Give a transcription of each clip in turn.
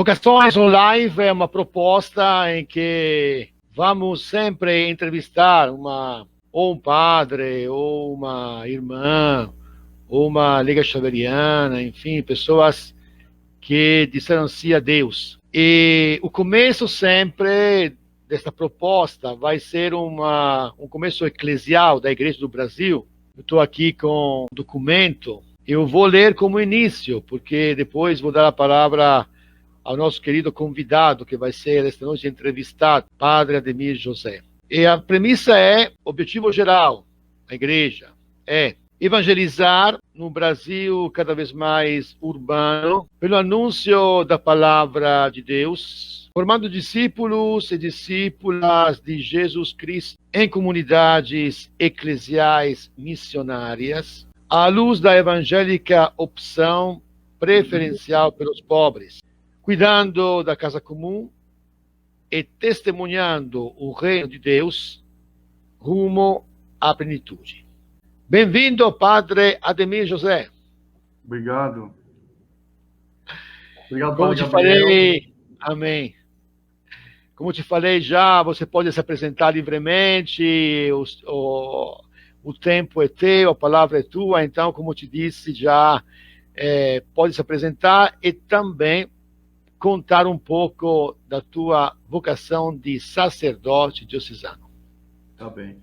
Vocações Online é uma proposta em que vamos sempre entrevistar ou um padre, ou uma irmã, ou uma liga xaveriana, enfim, pessoas que disseram sim a Deus. E o começo sempre desta proposta vai ser um começo eclesial da Igreja do Brasil. Eu estou aqui com um documento. Eu vou ler como início, porque depois vou dar a palavra ao nosso querido convidado, que vai ser esta noite entrevistado, Padre Ademir José. E a premissa é, objetivo geral da igreja, é evangelizar no Brasil cada vez mais urbano, pelo anúncio da palavra de Deus, formando discípulos e discípulas de Jesus Cristo em comunidades eclesiais missionárias, à luz da evangélica opção preferencial pelos pobres, cuidando da casa comum e testemunhando o reino de Deus rumo à plenitude. Bem-vindo, Padre Ademir José. Obrigado. Obrigado, Como Padre te Gabriel. falei, amém. Como te falei já, você pode se apresentar livremente, o tempo é teu, a palavra é tua, então, como te disse, já pode se apresentar e também contar um pouco da tua vocação de sacerdote diocesano. Tá bem.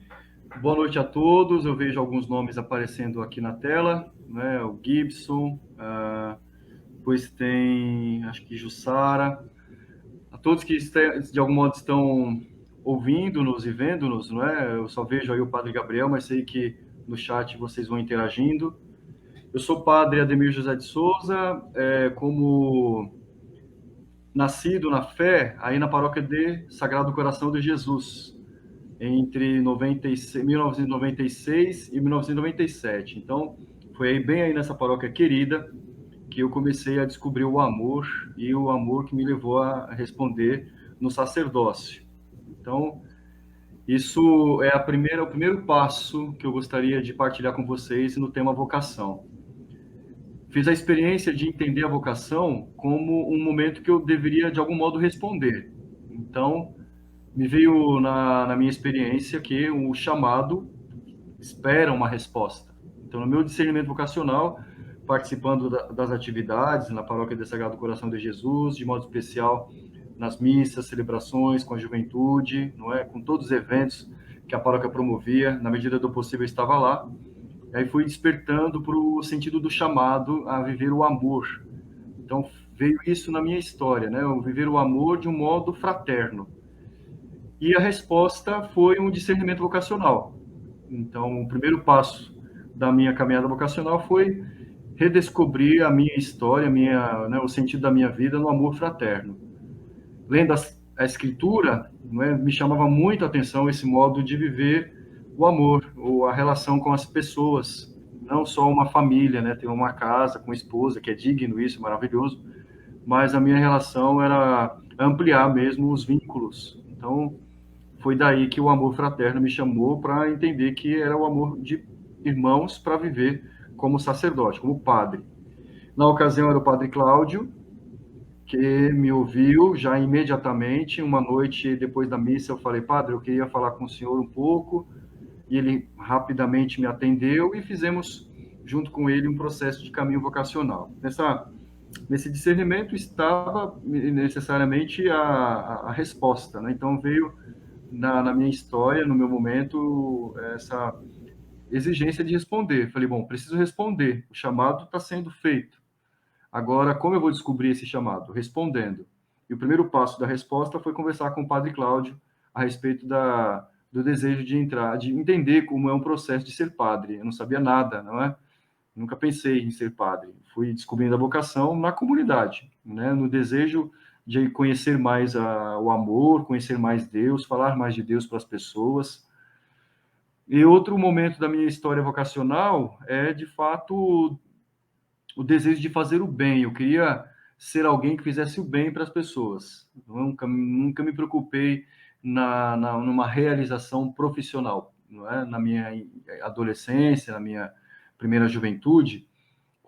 Boa noite a todos. Eu vejo alguns nomes aparecendo aqui na tela, né? O Gibson, depois tem, acho que Jussara. A todos que de algum modo estão ouvindo-nos e vendo-nos, não é? Eu só vejo aí o Padre Gabriel, mas sei que no chat vocês vão interagindo. Eu sou Padre Ademir José de Souza, como nascido na fé, aí na paróquia de Sagrado Coração de Jesus, entre 1996 e 1997. Então, foi aí, bem aí nessa paróquia querida que eu comecei a descobrir o amor, e o amor que me levou a responder no sacerdócio. Então, isso é o primeiro passo que eu gostaria de partilhar com vocês no tema vocação. Fiz a experiência de entender a vocação como um momento que eu deveria, de algum modo, responder. Então, me veio na minha experiência que o chamado espera uma resposta. Então, no meu discernimento vocacional, participando das atividades na Paróquia do Sagrado Coração de Jesus, de modo especial nas missas, celebrações com a juventude, não é, com todos os eventos que a paróquia promovia, na medida do possível eu estava lá. Aí fui despertando para o sentido do chamado a viver o amor. Então, veio isso na minha história, né? O viver o amor de um modo fraterno. E a resposta foi um discernimento vocacional. Então, o primeiro passo da minha caminhada vocacional foi redescobrir a minha história, o sentido da minha vida no amor fraterno. Lendo a escritura, me chamava muito a atenção esse modo de viver o amor, ou a relação com as pessoas, não só uma família, né? Ter uma casa com esposa, que é digno isso, maravilhoso, mas a minha relação era ampliar mesmo os vínculos. Então, foi daí que o amor fraterno me chamou para entender que era o amor de irmãos para viver como sacerdote, como padre. Na ocasião era o Padre Cláudio, que me ouviu já imediatamente. Uma noite depois da missa eu falei: Padre, eu queria falar com o senhor um pouco. E ele rapidamente me atendeu e fizemos junto com ele um processo de caminho vocacional. Nesse discernimento estava necessariamente a resposta, né? Então veio na minha história, no meu momento, essa exigência de responder. Falei, bom, preciso responder, o chamado está sendo feito. Agora, como eu vou descobrir esse chamado? Respondendo. E o primeiro passo da resposta foi conversar com o Padre Cláudio a respeito do desejo de entrar, de entender como é um processo de ser padre. Eu não sabia nada, não é? Nunca pensei em ser padre. Fui descobrindo a vocação na comunidade, né? No desejo de conhecer mais o amor, conhecer mais Deus, falar mais de Deus para as pessoas. E outro momento da minha história vocacional é, de fato, o desejo de fazer o bem. Eu queria ser alguém que fizesse o bem para as pessoas. Nunca me preocupei numa realização profissional, não é? Na minha adolescência, na minha primeira juventude,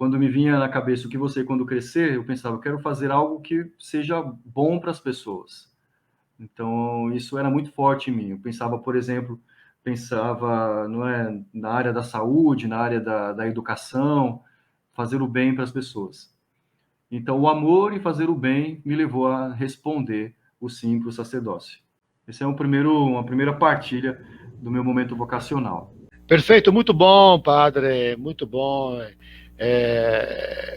quando me vinha na cabeça o que você, quando crescer, eu pensava, eu quero fazer algo que seja bom para as pessoas. Então, isso era muito forte em mim. Eu pensava, por exemplo, não é, na área da saúde, na área da educação, fazer o bem para as pessoas. Então, o amor e fazer o bem me levou a responder o sim para o sacerdócio. Esse é uma primeira partilha do meu momento vocacional. Perfeito, muito bom, padre, muito bom.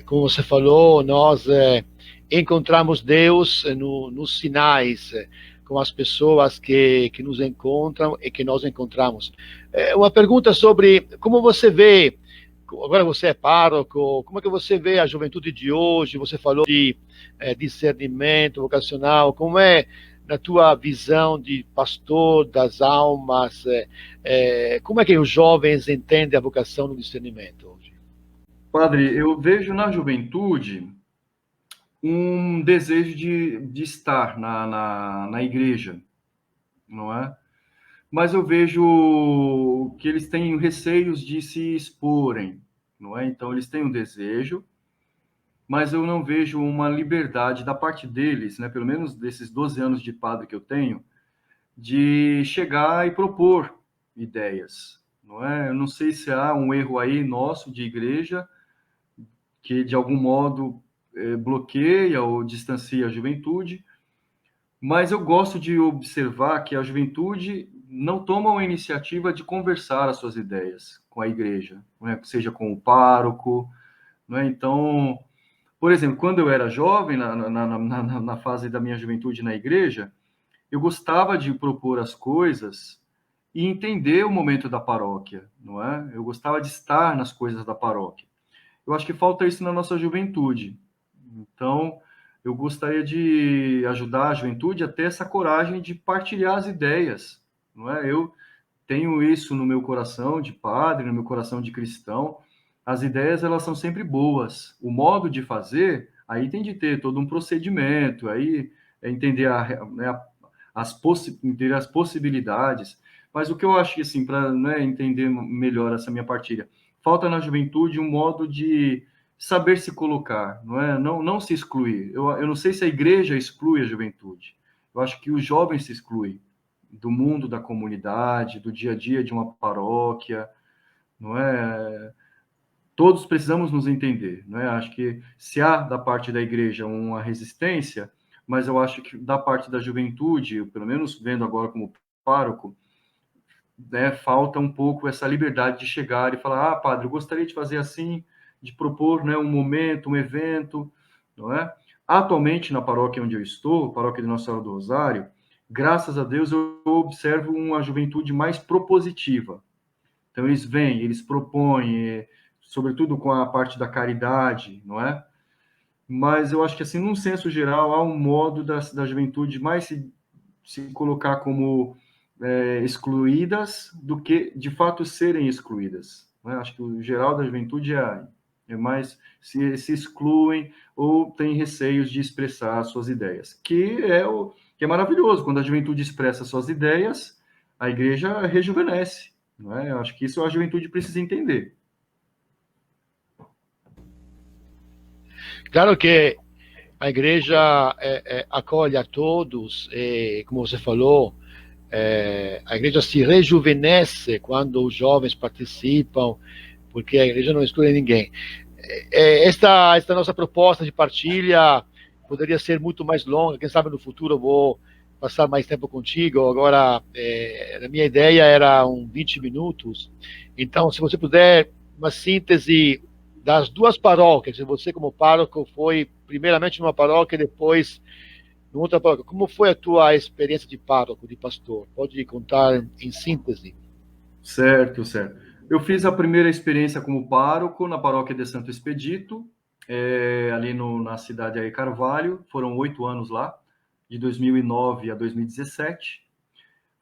Como você falou, nós encontramos Deus nos sinais, com as pessoas que nos encontram e que nós encontramos. Uma pergunta sobre como você vê, agora você é pároco, como é que você vê a juventude de hoje? Você falou de discernimento vocacional, como é na tua visão de pastor das almas, como é que os jovens entendem a vocação no discernimento hoje? Padre, eu vejo na juventude um desejo de estar na igreja, não é? Mas eu vejo que eles têm receios de se exporem, não é? Então, eles têm um desejo, mas eu não vejo uma liberdade da parte deles, né? Pelo menos desses 12 anos de padre que eu tenho, de chegar e propor ideias, não é? Eu não sei se há um erro aí nosso de igreja que, de algum modo, bloqueia ou distancia a juventude, mas eu gosto de observar que a juventude não toma a iniciativa de conversar as suas ideias com a igreja, né? Seja com o pároco, né? Então, por exemplo, quando eu era jovem, na fase da minha juventude na igreja, eu gostava de propor as coisas e entender o momento da paróquia, não é? Eu gostava de estar nas coisas da paróquia. Eu acho que falta isso na nossa juventude. Então, eu gostaria de ajudar a juventude a ter essa coragem de partilhar as ideias, não é? Eu tenho isso no meu coração de padre, no meu coração de cristão. As ideias, elas são sempre boas. O modo de fazer, aí tem de ter todo um procedimento, aí é entender né, entender as possibilidades. Mas o que eu acho que, assim, para, né, entender melhor essa minha partilha, falta na juventude um modo de saber se colocar, não é? Não se excluir. Eu não sei se a igreja exclui a juventude. Eu acho que os jovens se excluem do mundo da comunidade, do dia a dia de uma paróquia, não é? Todos precisamos nos entender, não é? Acho que se há da parte da igreja uma resistência, mas eu acho que da parte da juventude, pelo menos vendo agora como pároco, né, falta um pouco essa liberdade de chegar e falar, padre, eu gostaria de fazer assim, de propor, né, um momento, um evento, não é? Atualmente, na paróquia onde eu estou, paróquia de Nossa Senhora do Rosário, graças a Deus, eu observo uma juventude mais propositiva. Então, eles vêm, eles propõem, sobretudo com a parte da caridade, não é? Mas eu acho que, assim, num senso geral, há um modo da juventude mais se colocar como excluídas do que, de fato, serem excluídas. Né? Acho que o geral da juventude é mais se excluem ou têm receios de expressar suas ideias, que é maravilhoso. Quando a juventude expressa suas ideias, a igreja rejuvenesce. Não é? Eu acho que isso a juventude precisa entender. Claro que a igreja acolhe a todos, e, como você falou, a igreja se rejuvenesce quando os jovens participam, porque a igreja não exclui ninguém. Esta nossa proposta de partilha poderia ser muito mais longa, quem sabe no futuro eu vou passar mais tempo contigo. Agora, a minha ideia era 20 minutos, então se você puder, uma síntese das duas paróquias, se você como pároco foi primeiramente numa paróquia e depois em outra paróquia, como foi a tua experiência de pároco, de pastor? Pode contar em síntese? Certo, certo. Eu fiz a primeira experiência como pároco na paróquia de Santo Expedito, ali na cidade de Carvalho. Foram 8 anos lá, de 2009 a 2017.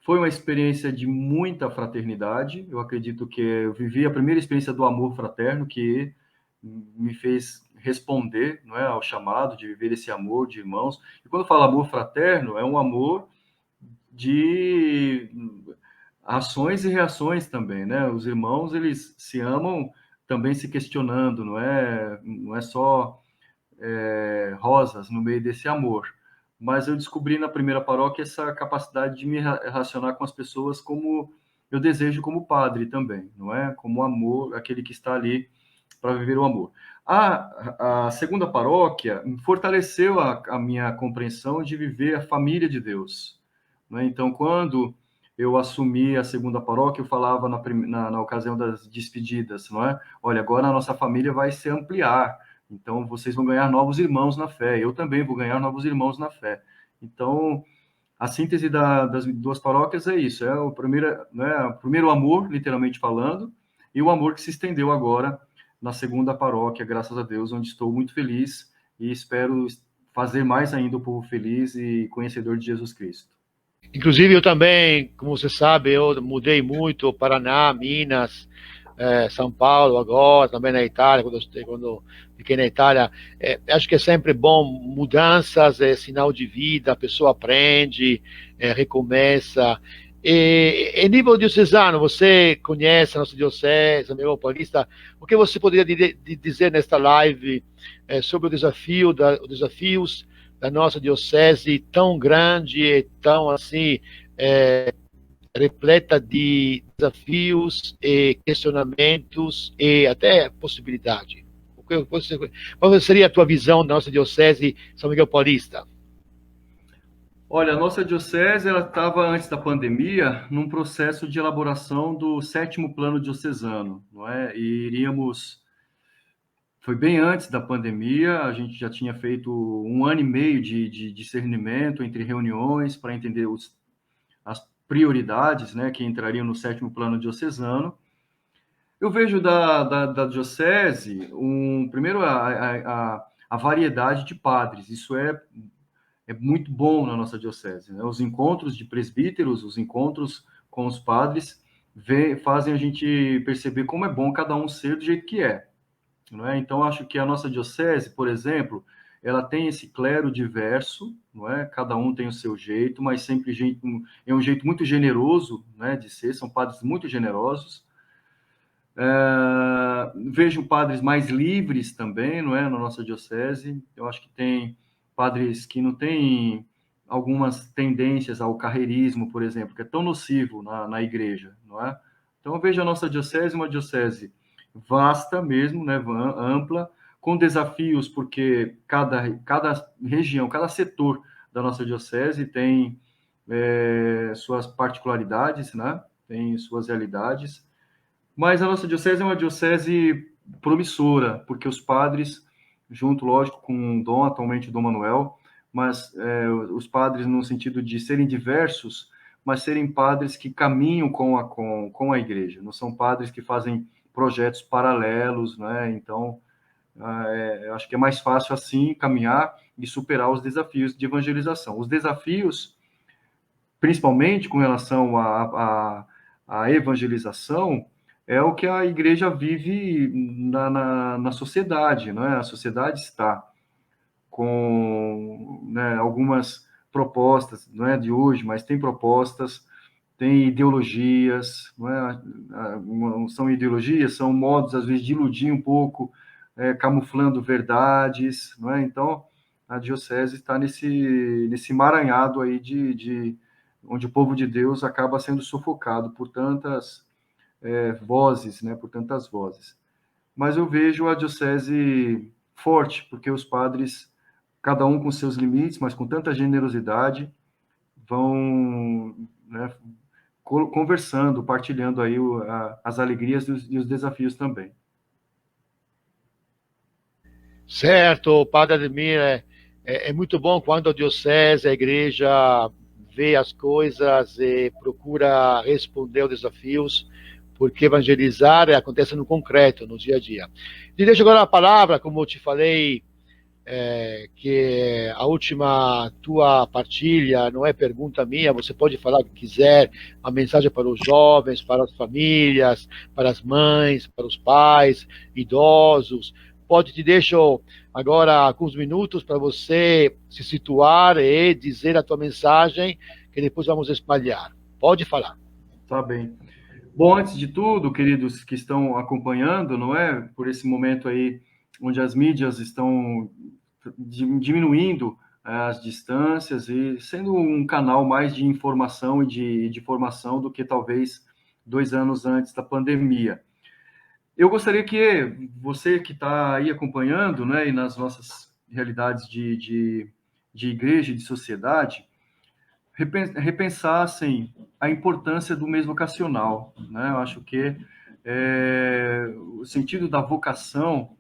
Foi uma experiência de muita fraternidade. Eu acredito que eu vivi a primeira experiência do amor fraterno, que me fez responder, não é, ao chamado de viver esse amor de irmãos. E quando eu falo amor fraterno, é um amor de ações e reações também, né? Os irmãos, eles se amam também se questionando, não é só rosas no meio desse amor. Mas eu descobri na primeira paróquia essa capacidade de me relacionar com as pessoas como eu desejo como padre também, não é? Como amor, aquele que está ali para viver o amor. A segunda paróquia fortaleceu a minha compreensão de viver a família de Deus, não é? Então, quando eu assumi a segunda paróquia, eu falava na ocasião das despedidas, não é? Olha, agora a nossa família vai se ampliar, então vocês vão ganhar novos irmãos na fé, eu também vou ganhar novos irmãos na fé. Então, a síntese das duas paróquias é isso, é o primeiro amor, literalmente falando, e o amor que se estendeu agora na segunda paróquia, graças a Deus, onde estou muito feliz e espero fazer mais ainda o povo feliz e conhecedor de Jesus Cristo. Inclusive, eu também, como você sabe, eu mudei muito, Paraná, Minas, São Paulo agora, também na Itália, quando fiquei na Itália. Acho que é sempre bom, mudanças é sinal de vida, a pessoa aprende, recomeça. E nível diocesano, você conhece a nossa diocese, a Miguel Paulista, o que você poderia dizer nesta live sobre os desafios da nossa diocese tão grande e tão assim repleta de desafios e questionamentos e até possibilidade? Qual seria a tua visão da nossa diocese São Miguel Paulista? Olha, a nossa diocese ela estava antes da pandemia num processo de elaboração do 7º plano diocesano, não é? Foi bem antes da pandemia, a gente já tinha feito 1 ano e meio de discernimento entre reuniões para entender as prioridades, né, que entrariam no 7º plano diocesano. Eu vejo da diocese, primeiro, a variedade de padres, isso é muito bom na nossa diocese, né? Os encontros de presbíteros, os encontros com os padres, fazem a gente perceber como é bom cada um ser do jeito que é. Não é? Então, acho que a nossa diocese, por exemplo, ela tem esse clero diverso, não é? Cada um tem o seu jeito, mas sempre é um jeito muito generoso, né, de ser, são padres muito generosos. Vejo padres mais livres também, não é, na nossa diocese. Eu acho que tem padres que não têm algumas tendências ao carreirismo, por exemplo, que é tão nocivo na igreja, não é? Então, eu vejo a nossa diocese uma diocese vasta mesmo, né, ampla, com desafios, porque cada região, cada setor da nossa diocese tem suas particularidades, né, tem suas realidades, mas a nossa diocese é uma diocese promissora, porque os padres, junto, lógico, com o Dom, atualmente o Dom Manuel, mas os padres no sentido de serem diversos, mas serem padres que caminham com a igreja, não são padres que fazem projetos paralelos, né? Então, eu acho que é mais fácil assim caminhar e superar os desafios de evangelização. Os desafios, principalmente com relação à evangelização, é o que a igreja vive na sociedade, não é? A sociedade está com, né, algumas propostas, não é de hoje, mas tem propostas, tem ideologias, não é? São ideologias, são modos, às vezes, de iludir um pouco, camuflando verdades, não é? Então, a diocese está nesse emaranhado aí onde o povo de Deus acaba sendo sufocado por tantas vozes, né? Por tantas vozes. Mas eu vejo a diocese forte, porque os padres, cada um com seus limites, mas com tanta generosidade, vão, né, conversando, partilhando aí as alegrias e os desafios também. Certo, Padre Ademir, é muito bom quando a diocese, a igreja vê as coisas e procura responder aos desafios, porque evangelizar acontece no concreto, no dia a dia. E deixo agora a palavra, como eu te falei, que a última tua partilha não é pergunta minha, você pode falar o que quiser, uma mensagem para os jovens, para as famílias, para as mães, para os pais, idosos. Te deixo agora alguns minutos para você se situar e dizer a tua mensagem, que depois vamos espalhar. Pode falar. Tá bem. Bom, antes de tudo, queridos que estão acompanhando, não é? Por esse momento aí, onde as mídias estão diminuindo as distâncias e sendo um canal mais de informação e de formação do que talvez 2 anos antes da pandemia. Eu gostaria que você que está aí acompanhando, né, e nas nossas realidades de igreja e de sociedade, repensassem a importância do mês vocacional, né? Eu acho que o sentido da vocação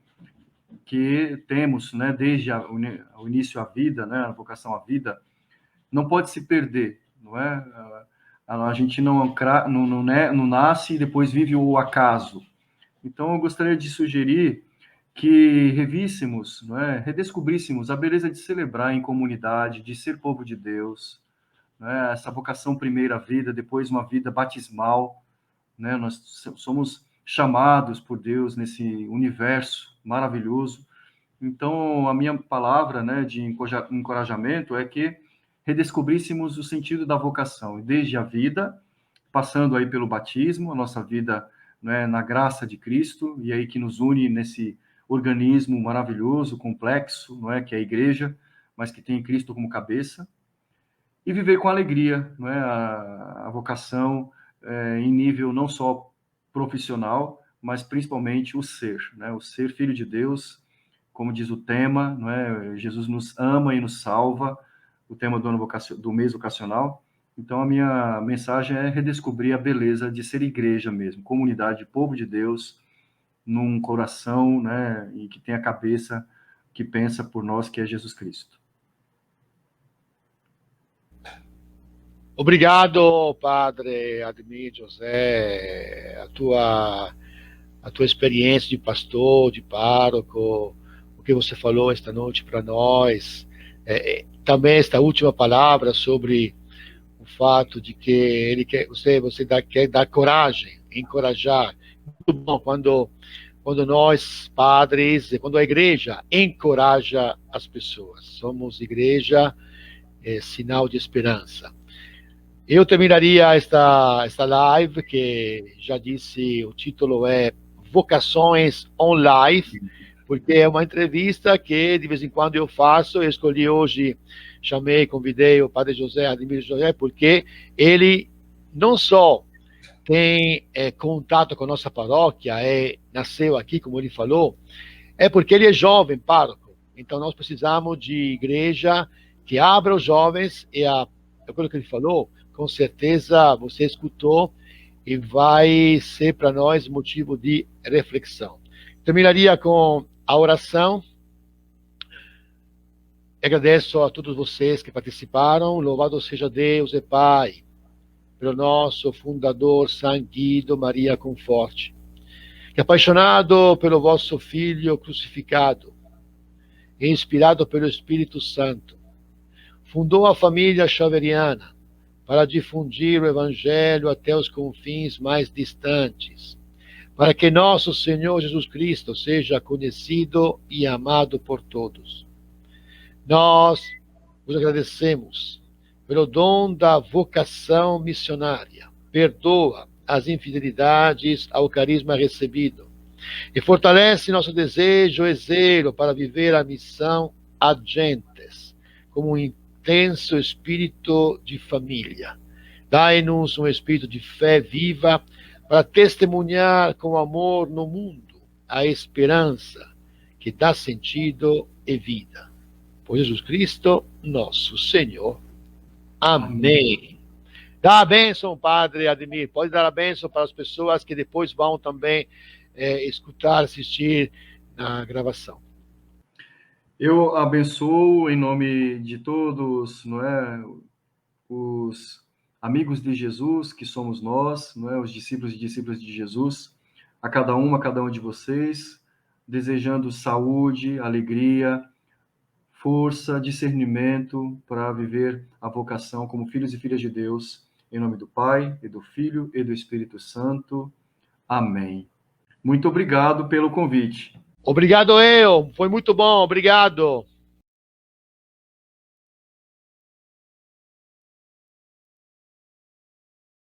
que temos, né, desde o início à vida, né, a vocação à vida, não pode se perder, não é? A gente não nasce e depois vive o acaso. Então, eu gostaria de sugerir que revíssemos, não é, redescobríssemos a beleza de celebrar em comunidade, de ser povo de Deus, né, essa vocação primeira vida, depois uma vida batismal, né, nós somos chamados por Deus nesse universo maravilhoso. Então, a minha palavra, né, de encorajamento é que redescobríssemos o sentido da vocação, desde a vida, passando aí pelo batismo, a nossa vida, né, na graça de Cristo, e aí que nos une nesse organismo maravilhoso, complexo, não é, que é a igreja, mas que tem Cristo como cabeça, e viver com alegria, não é, a vocação em nível não só profissional, mas principalmente o ser, né, o ser filho de Deus, como diz o tema, não é, Jesus nos ama e nos salva, o tema do mês vocacional. Então, a minha mensagem é redescobrir a beleza de ser igreja mesmo, comunidade, povo de Deus, num coração, né, e que tem a cabeça que pensa por nós, que é Jesus Cristo. Obrigado, Padre Ademir José, a tua experiência de pastor, de pároco, o que você falou esta noite para nós, também esta última palavra sobre o fato de que ele quer, quer dar coragem, encorajar. Muito bom quando nós, padres, quando a igreja encoraja as pessoas. Somos igreja, sinal de esperança. Eu terminaria esta live, que já disse, o título é Vocações on Live, porque é uma entrevista que de vez em quando eu faço. Eu escolhi hoje, convidei o Padre José Ademir José, porque ele não só tem contato com a nossa paróquia, nasceu aqui, como ele falou, é porque ele é jovem pároco. Então nós precisamos de igreja que abra os jovens, aquilo que ele falou, com certeza você escutou e vai ser para nós motivo de reflexão. Terminaria com a oração. Agradeço a todos vocês que participaram. Louvado seja Deus e Pai, pelo nosso fundador San Guido Maria Conforte, que, apaixonado pelo vosso Filho crucificado e inspirado pelo Espírito Santo, fundou a família xaveriana para difundir o Evangelho até os confins mais distantes, para que nosso Senhor Jesus Cristo seja conhecido e amado por todos. Nós vos agradecemos pelo dom da vocação missionária. Perdoa as infidelidades ao carisma recebido e fortalece nosso desejo e zelo para viver a missão ad gentes, como um intenso espírito de família. Dai-nos um espírito de fé viva para testemunhar com amor no mundo a esperança que dá sentido e vida. Por Jesus Cristo, nosso Senhor. Amém. Dá a bênção, Padre Ademir. Pode dar a bênção para as pessoas que depois vão também escutar, assistir na gravação. Eu abençoo em nome de todos, não é, os amigos de Jesus, que somos nós, não é, os discípulos e discípulas de Jesus, a cada um de vocês, desejando saúde, alegria, força, discernimento para viver a vocação como filhos e filhas de Deus, em nome do Pai, e do Filho, e do Espírito Santo. Amém. Muito obrigado pelo convite. Obrigado, foi muito bom, obrigado.